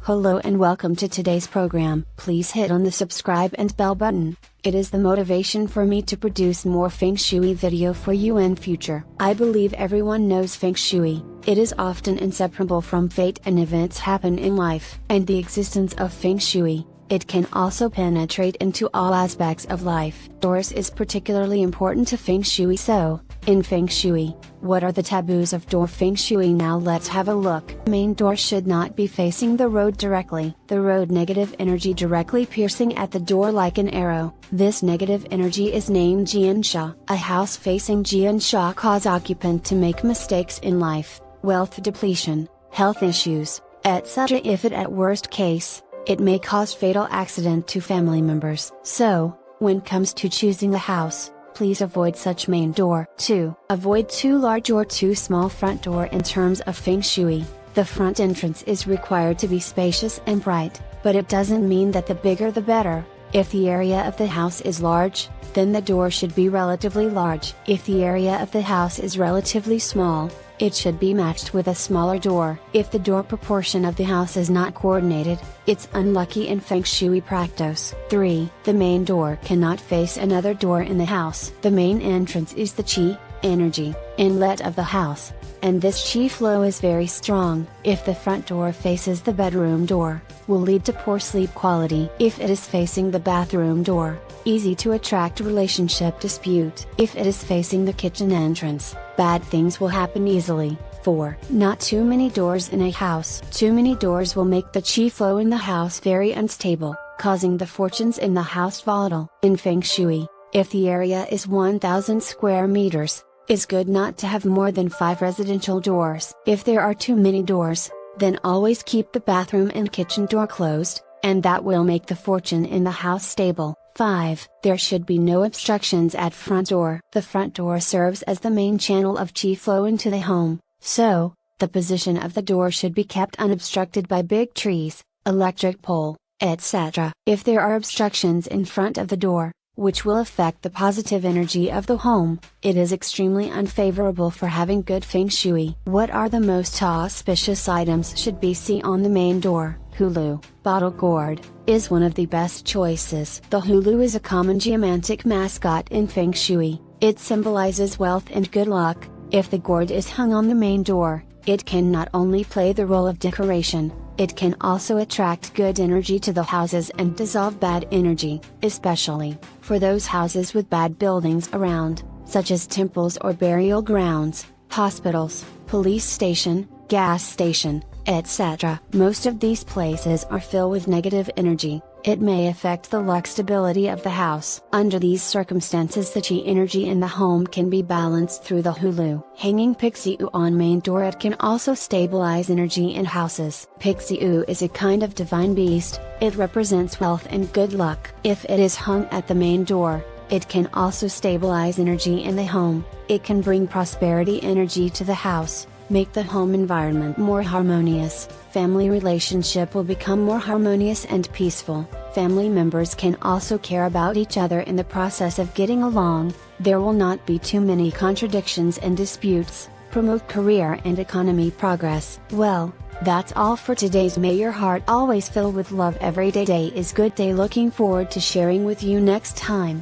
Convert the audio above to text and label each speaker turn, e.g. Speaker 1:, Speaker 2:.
Speaker 1: Hello and welcome to today's program. Please hit on the subscribe and bell button. It is the motivation for me to produce more Feng Shui video for you in future. I believe everyone knows Feng Shui. It is often inseparable from fate and events happen in life. And the existence of Feng Shui, it can also penetrate into all aspects of life. Doors is particularly important to Feng Shui. So, in Feng Shui, what are the taboos of door Feng Shui? Now let's have a look. Main door should not be facing the road directly. The road negative energy directly piercing at the door like an arrow. This negative energy is named Jiansha. A house facing Jiansha cause occupant to make mistakes in life, wealth depletion, health issues, etc. If it at worst case, it may cause fatal accident to family members. So, when comes to choosing a house, please avoid such main door. 2. Avoid too large or too small front door. In terms of Feng Shui, the front entrance is required to be spacious and bright, but it doesn't mean that the bigger the better. If the area of the house is large, then the door should be relatively large. If the area of the house is relatively small, it should be matched with a smaller door. If the door proportion of the house is not coordinated, it's unlucky in Feng Shui practice. 3. The main door cannot face another door in the house. The main entrance is the qi, energy, inlet of the house, and this qi flow is very strong. If the front door faces the bedroom door, will lead to poor sleep quality. If it is facing the bathroom door, easy to attract relationship dispute. If it is facing the kitchen entrance, bad things will happen easily. 4. Not too many doors in a house. Too many doors will make the qi flow in the house very unstable, causing the fortunes in the house volatile. In Feng Shui, if the area is 1000 square meters, it's good not to have more than 5 residential doors. If there are too many doors, then always keep the bathroom and kitchen door closed, and that will make the fortune in the house stable. 5. There should be no obstructions at front door. The front door serves as the main channel of qi flow into the home, so, the position of the door should be kept unobstructed by big trees, electric pole, etc. If there are obstructions in front of the door, which will affect the positive energy of the home, it is extremely unfavorable for having good Feng Shui. What are the most auspicious items should be seen on the main door? Hulu, bottle gourd, is one of the best choices. The hulu is a common geomantic mascot in Feng Shui. It symbolizes wealth and good luck. If the gourd is hung on the main door, it can not only play the role of decoration, it can also attract good energy to the houses and dissolve bad energy, especially for those houses with bad buildings around, such as temples or burial grounds, hospitals, police station, gas station, etc. Most of these places are filled with negative energy. It may affect the luck stability of the house. Under these circumstances, the qi energy in the home can be balanced through the hulu. Hanging pixiu on main door. It can also stabilize energy in houses. Pixiu is a kind of divine beast. It represents wealth and good luck. If it is hung at the main door, it can also stabilize energy in the home. It can bring prosperity energy to the house, make the home environment more harmonious. Family relationship will become more harmonious and peaceful. Family members can also care about each other in the process of getting along. There will not be too many contradictions and disputes. Promote career and economy progress. Well, that's all for today's. May your heart always fill with love. Every day is good day. Looking forward to sharing with you next time.